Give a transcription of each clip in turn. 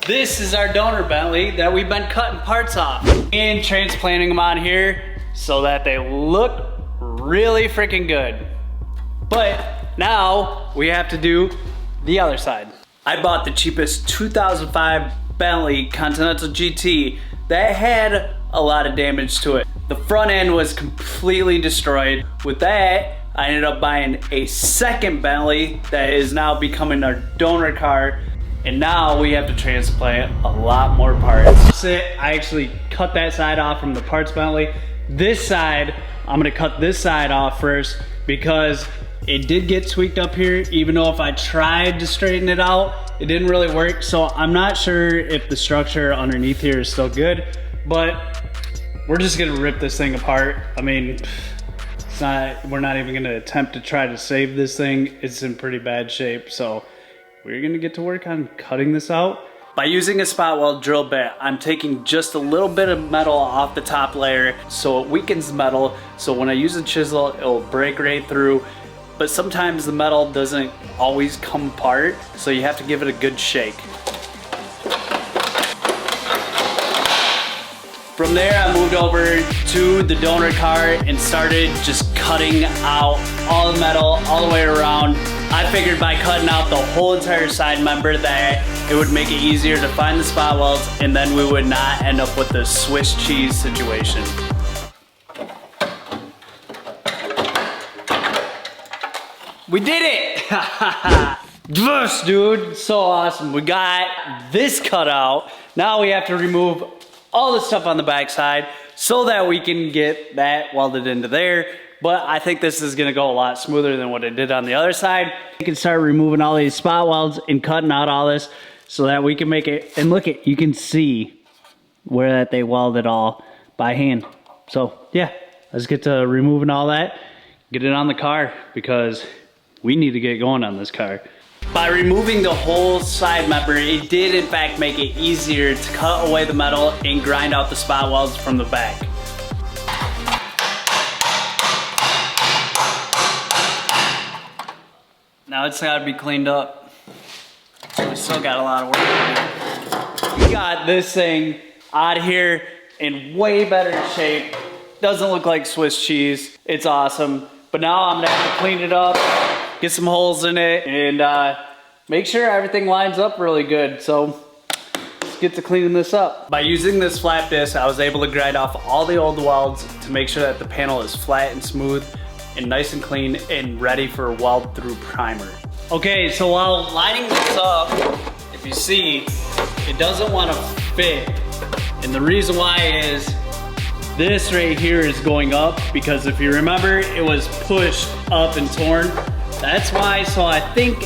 This is our donor Bentley that we've been cutting parts off and transplanting them on here so that they look really freaking good. But now we have to do the other side. I bought the cheapest 2005 Bentley Continental GT that had a lot of damage to it. The front end was completely destroyed. With that, I ended up buying a second Bentley that is now becoming our donor car. And now we have to transplant a lot more parts. I actually cut that side off from the parts Bentley. This side, I'm gonna cut this side off first because it did get tweaked up here, even though if I tried to straighten it out, it didn't really work. So I'm not sure if the structure underneath here is still good, but we're just gonna rip this thing apart. I mean, we're not even gonna attempt to try to save this thing. It's in pretty bad shape, so we're gonna get to work on cutting this out. By using a spot weld drill bit, I'm taking just a little bit of metal off the top layer so it weakens the metal, so when I use a chisel, it'll break right through. But sometimes the metal doesn't always come apart, so you have to give it a good shake. From there, I moved over to the donor car and started just cutting out all the metal all the way around. I figured by cutting out the whole entire side member that it would make it easier to find the spot welds, and then we would not end up with the Swiss cheese situation. We did it! Yes, dude, so awesome. We got this cut out. Now we have to remove all the stuff on the back side so that we can get that welded into there. But I think this is gonna go a lot smoother than what it did on the other side. You can start removing all these spot welds and cutting out all this so that we can make it, and look at, you can see where that they welded all by hand. So yeah, let's get to removing all that, get it on the car because we need to get going on this car. By removing the whole side member, it did in fact make it easier to cut away the metal and grind out the spot welds from the back. Now it's gotta be cleaned up. We still got a lot of work to do. We got this thing out here in way better shape. Doesn't look like Swiss cheese. It's awesome. But now I'm gonna have to clean it up, get some holes in it, and make sure everything lines up really good. So let's get to cleaning this up. By using this flat disc, I was able to grind off all the old welds to make sure that the panel is flat and smooth and nice and clean and ready for weld through primer. Okay, so while lining this up, if you see, it doesn't want to fit. And the reason why is this right here is going up because if you remember, it was pushed up and torn. That's why, so I think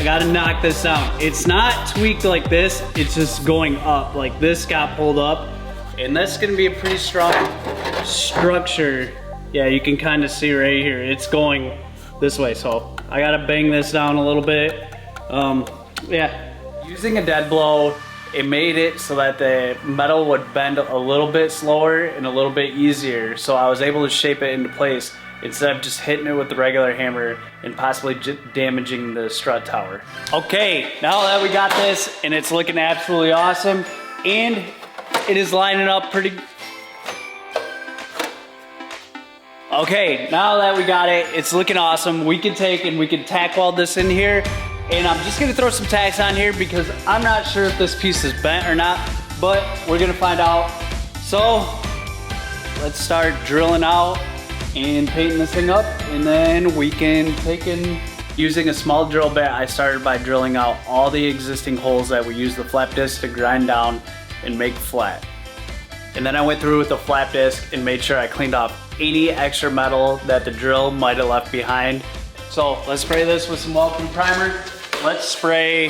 I gotta knock this down. It's not tweaked like this, it's just going up. Like this got pulled up, and that's gonna be a pretty strong structure. Yeah, you can kind of see right here, it's going this way. So I gotta bang this down a little bit. Yeah. Using a dead blow, it made it so that the metal would bend a little bit slower and a little bit easier. So I was able to shape it into place instead of just hitting it with the regular hammer and possibly damaging the strut tower. Okay, now that we got this and it's looking absolutely awesome and it is lining up pretty. Okay, now that we got it, it's looking awesome. We can take and we can tack weld this in here. And I'm just gonna throw some tacks on here because I'm not sure if this piece is bent or not, but we're gonna find out. So let's start drilling out and painting this thing up, and then we can take in. Using a small drill bit, I started by drilling out all the existing holes that we used the flap disc to grind down and make flat. And then I went through with the flap disc and made sure I cleaned off any extra metal that the drill might have left behind. So let's spray this with some weld through primer. Let's spray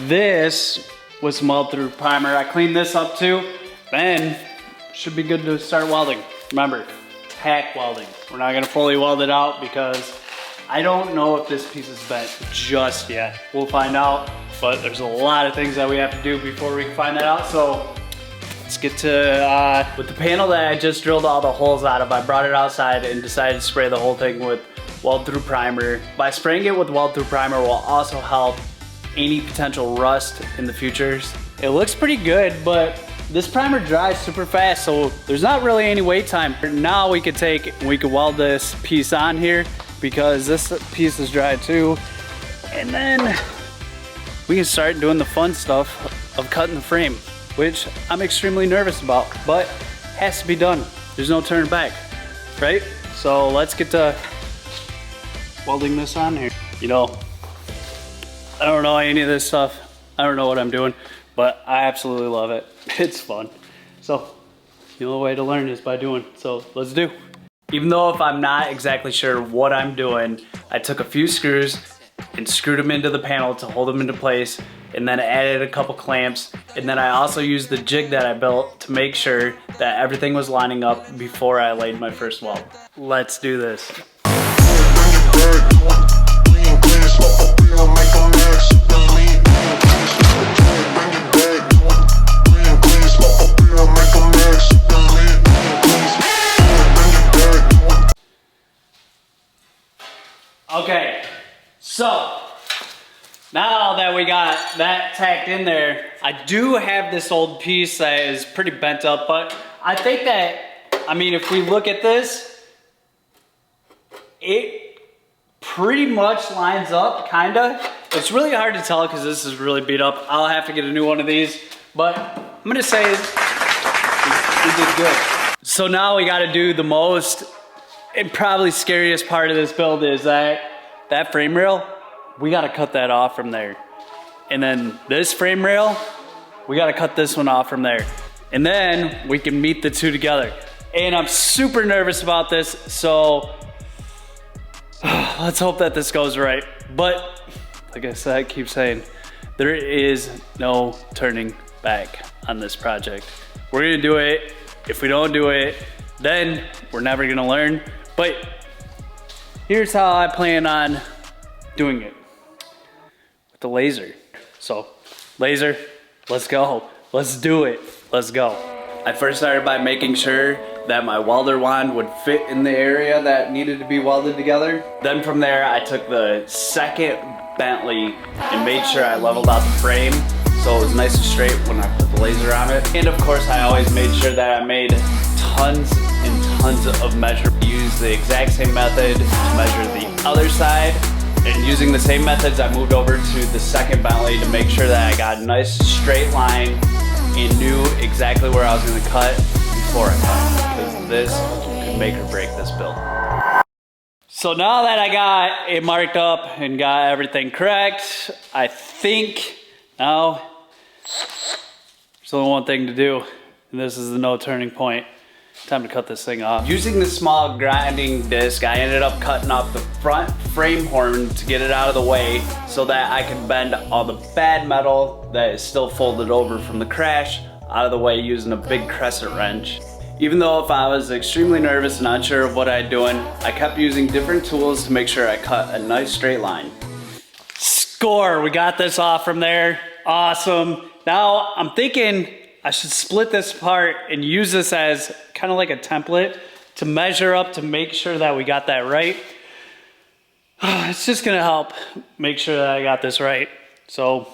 this with some weld through primer. I cleaned this up too. Then should be good to start welding. Remember, tack welding. We're not gonna fully weld it out because I don't know if this piece is bent just yet. We'll find out, but there's a lot of things that we have to do before we can find that out. So let's get to, with the panel that I just drilled all the holes out of, I brought it outside and decided to spray the whole thing with weld through primer. By spraying it with weld through primer will also help any potential rust in the futures. It looks pretty good, but this primer dries super fast, so there's not really any wait time. Now we could weld this piece on here because this piece is dry too. And then we can start doing the fun stuff of cutting the frame, which I'm extremely nervous about, but has to be done. There's no turning back, right? So let's get to welding this on here. You know, I don't know any of this stuff. I don't know what I'm doing, but I absolutely love it. It's fun. So the only way to learn is by doing. So let's do. Even though if I'm not exactly sure what I'm doing, I took a few screws and screwed them into the panel to hold them into place, and then added a couple clamps, and then I also used the jig that I built to make sure that everything was lining up before I laid my first weld. Let's do this. Okay, so now that we got that tacked in there, I do have this old piece that is pretty bent up, but I think that, I mean, if we look at this, it pretty much lines up, kinda. It's really hard to tell because this is really beat up. I'll have to get a new one of these, but I'm gonna say it did good. So now we gotta do the most and probably scariest part of this build is that frame rail. We gotta cut that off from there. And then this frame rail, we gotta cut this one off from there. And then we can meet the two together. And I'm super nervous about this, so let's hope that this goes right. But like I said, I keep saying, there is no turning back on this project. We're gonna do it. If we don't do it, then we're never gonna learn. But here's how I plan on doing it. With the laser. So, laser, let's go. Let's do it. Let's go. I first started by making sure that my welder wand would fit in the area that needed to be welded together. Then from there, I took the second Bentley and made sure I leveled out the frame so it was nice and straight when I put the laser on it. And of course, I always made sure that I made tons and tons of measurements. Use the exact same method to measure the other side. And using the same methods, I moved over to the second Bentley to make sure that I got a nice straight line and knew exactly where I was gonna cut before I cut, because this could make or break this build. So now that I got it marked up and got everything correct, I think now there's only one thing to do, and this is the no turning point. Time to cut this thing off. Using the small grinding disc, I ended up cutting off the front frame horn to get it out of the way so that I could bend all the bad metal that is still folded over from the crash out of the way using a big crescent wrench. Even though if I was extremely nervous and unsure of what I was doing, I kept using different tools to make sure I cut a nice straight line. Score, we got this off from there. Awesome. Now I'm thinking I should split this apart and use this as kind of like a template to measure up to make sure that we got that right. It's just gonna help make sure that I got this right. So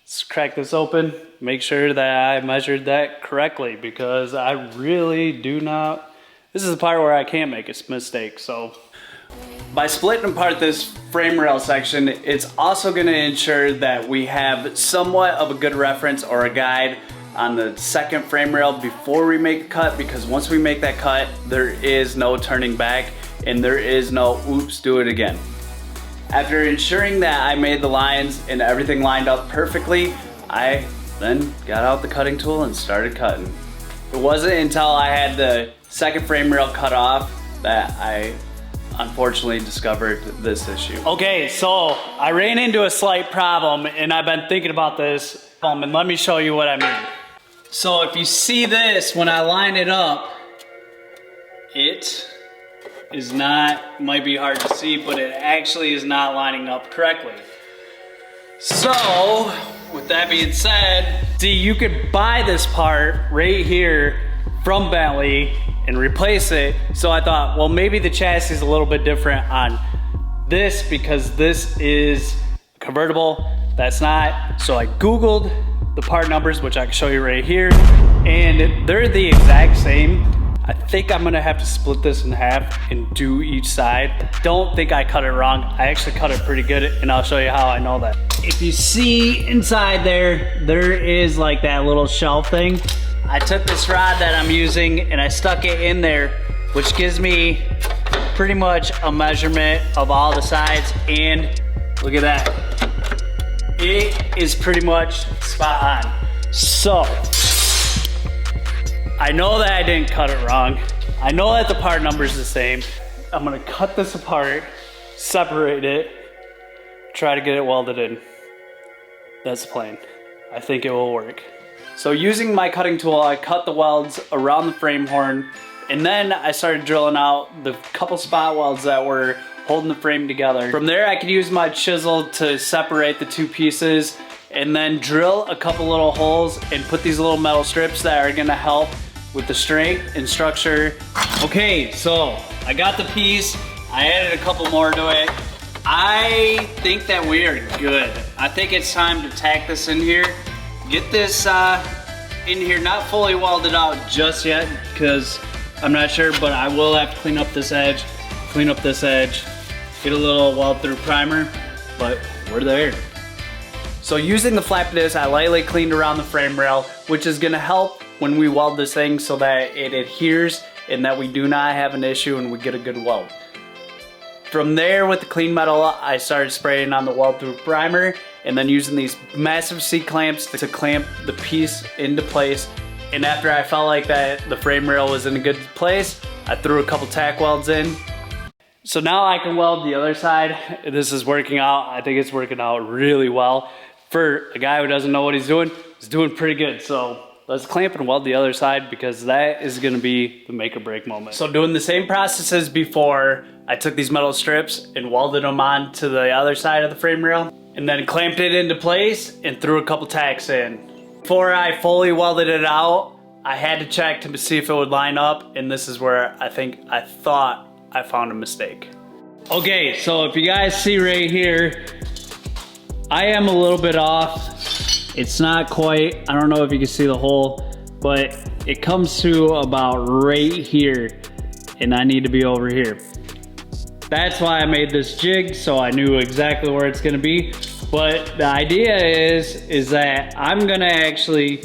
let's crack this open, make sure that I measured that correctly, because I really do not, this is the part where I can't make a mistake. So by splitting apart this frame rail section, it's also gonna ensure that we have somewhat of a good reference or a guide on the second frame rail before we make a cut, because once we make that cut, there is no turning back and there is no oops, do it again. After ensuring that I made the lines and everything lined up perfectly, I then got out the cutting tool and started cutting. It wasn't until I had the second frame rail cut off that I unfortunately discovered this issue. Okay, so I ran into a slight problem and I've been thinking about this, and let me show you what I mean. So if you see this, when I line it up, it is not, might be hard to see, but it actually is not lining up correctly. So, with that being said, see, you could buy this part right here from Bentley and replace it. So I thought, well, maybe the chassis is a little bit different on this because this is convertible. That's not. So I Googled the part numbers, which I can show you right here, and they're the exact same. I think I'm gonna have to split this in half and do each side. Don't think I cut it wrong. I actually cut it pretty good, and I'll show you how I know that. If you see inside there is like that little shelf thing. I took this rod that I'm using and I stuck it in there, which gives me pretty much a measurement of all the sides, and look at that. It is pretty much spot on. So, I know that I didn't cut it wrong. I know that the part number is the same. I'm gonna cut this apart, separate it, try to get it welded in. That's the plan. I think it will work. So using my cutting tool, I cut the welds around the frame horn, and then I started drilling out the couple spot welds that were holding the frame together. From there, I could use my chisel to separate the two pieces, and then drill a couple little holes and put these little metal strips that are gonna help with the strength and structure. Okay, so I got the piece. I added a couple more to it. I think that we are good. I think it's time to tack this in here. Get this in here, not fully welded out just yet, because I'm not sure, but I will have to clean up this edge, get a little weld through primer, but we're there. So using the flap disc, I lightly cleaned around the frame rail, which is gonna help when we weld this thing so that it adheres and that we do not have an issue and we get a good weld. From there, with the clean metal, I started spraying on the weld through primer and then using these massive C-clamps to clamp the piece into place. And after I felt like that the frame rail was in a good place, I threw a couple tack welds in. So now I can weld the other side. This is working out. I think it's working out really well. For a guy who doesn't know what he's doing pretty good. So let's clamp and weld the other side, because that is gonna be the make or break moment. So doing the same process as before, I took these metal strips and welded them on to the other side of the frame rail, and then clamped it into place and threw a couple tacks in. Before I fully welded it out, I had to check to see if it would line up, and this is where I thought I found a mistake. Okay, so if you guys see right here, I am a little bit off. It's not quite, I don't know if you can see the hole, but it comes to about right here, and I need to be over here. That's why I made this jig, so I knew exactly where it's gonna be. But the idea is that I'm gonna actually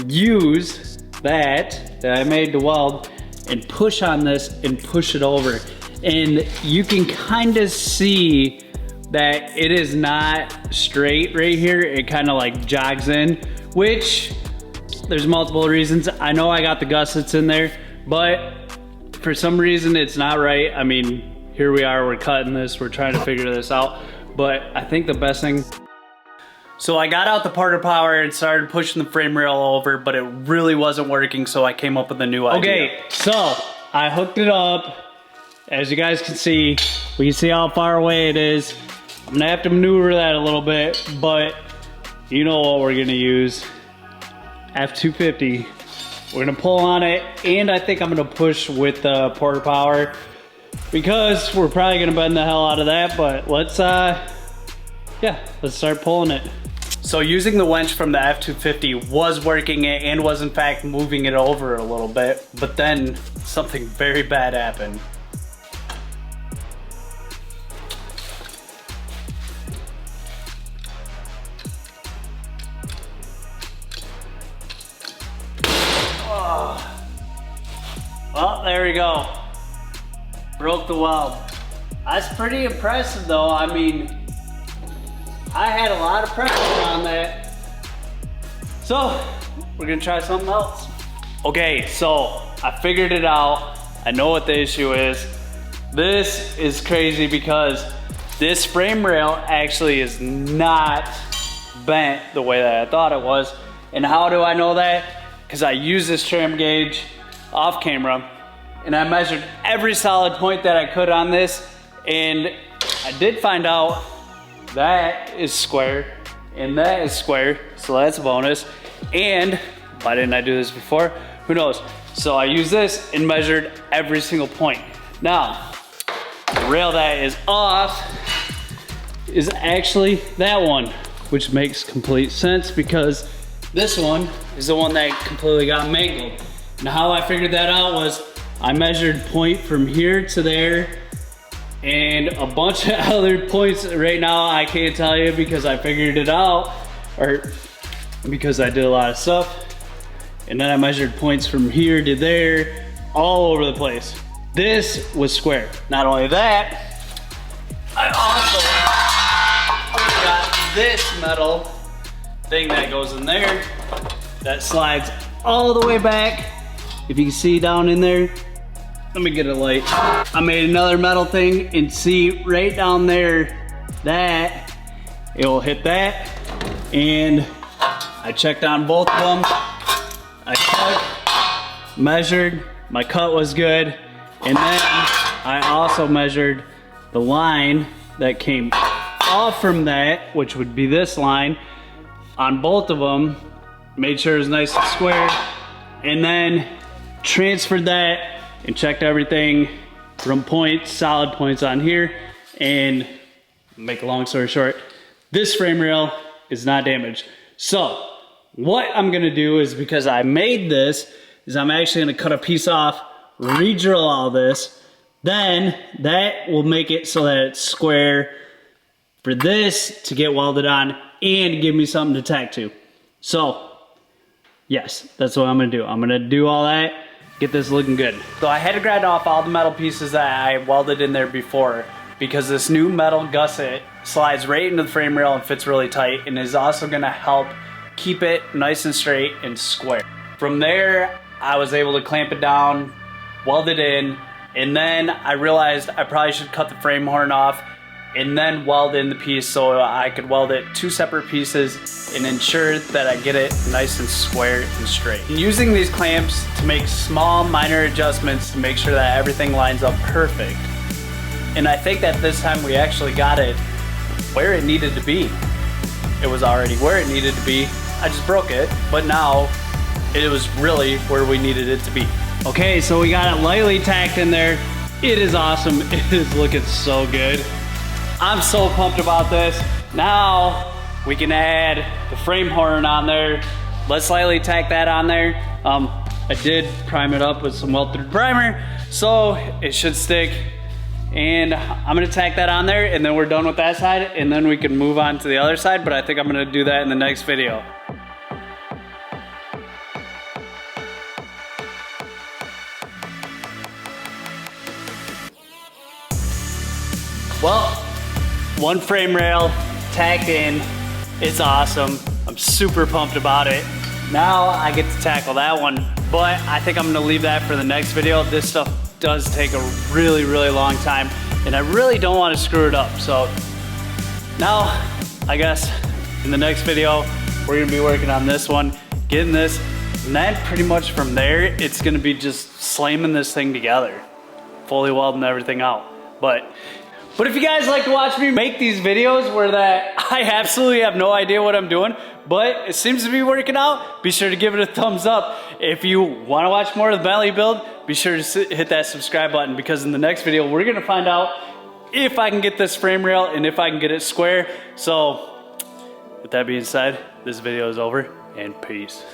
use that I made to weld and push on this and push it over. And you can kind of see that it is not straight right here. It kind of like jogs in, which there's multiple reasons. I know I got the gussets in there, but for some reason it's not right. I mean, here we are, we're cutting this, we're trying to figure this out. But I think the best thing, so I got out the Porter Power and started pushing the frame rail over, but it really wasn't working, so I came up with a new idea. Okay, so I hooked it up. As you guys can see, we can see how far away it is. I'm gonna have to maneuver that a little bit, but you know what we're gonna use. F250. We're gonna pull on it, and I think I'm gonna push with the Porter Power, because we're probably gonna bend the hell out of that, but let's start pulling it. So using the winch from the F250 was working it and was in fact moving it over a little bit, but then something very bad happened. Well, there we go. Broke the weld. That's pretty impressive though. I mean, I had a lot of pressure on that. So, we're gonna try something else. Okay, so I figured it out. I know what the issue is. This is crazy because this frame rail actually is not bent the way that I thought it was. And how do I know that? Because I use this trim gauge off camera, and I measured every solid point that I could on this, and I did find out that is square and that is square, so that's a bonus. And why didn't I do this before? Who knows? So I used this and measured every single point. Now, the rail that is off is actually that one, which makes complete sense because this one is the one that completely got mangled. Now how I figured that out was I measured point from here to there and a bunch of other points. Right now I can't tell you because I figured it out, or because I did a lot of stuff. And then I measured points from here to there, all over the place. This was square. Not only that, I also got this metal thing that goes in there that slides all the way back. If you can see down in there, let me get a light. I made another metal thing and see right down there that it will hit that. And I checked on both of them. I cut, measured, my cut was good. And then I also measured the line that came off from that, which would be this line, on both of them. Made sure it was nice and square. And then transferred that and checked everything from points, solid points on here. And make a long story short, this frame rail is not damaged. So what I'm gonna do is, because I made this, is I'm actually gonna cut a piece off, re-drill all this, then that will make it so that it's square for this to get welded on and give me something to tack to. So yes, that's what I'm gonna do. I'm gonna do all that, get this looking good. So I had to grind off all the metal pieces that I welded in there before, because this new metal gusset slides right into the frame rail and fits really tight, and is also gonna help keep it nice and straight and square. From there, I was able to clamp it down, weld it in, and then I realized I probably should cut the frame horn off and then weld in the piece so I could weld it two separate pieces and ensure that I get it nice and square and straight. And using these clamps to make small minor adjustments to make sure that everything lines up perfect. And I think that this time we actually got it where it needed to be. It was already where it needed to be. I just broke it, but now it was really where we needed it to be. Okay, so we got it lightly tacked in there. It is awesome. It is looking so good. I'm so pumped about this. Now we can add the frame horn on there. Let's lightly tack that on there. I did prime it up with some weld-through primer, so it should stick. And I'm gonna tack that on there, and then we're done with that side, and then we can move on to the other side, but I think I'm gonna do that in the next video. Well, one frame rail tacked in. It's awesome. I'm super pumped about it. Now I get to tackle that one, but I think I'm gonna leave that for the next video. This stuff does take a really, really long time, and I really don't want to screw it up. So now, I guess in the next video, we're gonna be working on this one, getting this, and then pretty much from there, it's gonna be just slamming this thing together, fully welding everything out. But if you guys like to watch me make these videos where that I absolutely have no idea what I'm doing, but it seems to be working out, be sure to give it a thumbs up. If you want to watch more of the Bentley build, be sure to hit that subscribe button, because in the next video, we're going to find out if I can get this frame rail and if I can get it square. So with that being said, this video is over, and peace.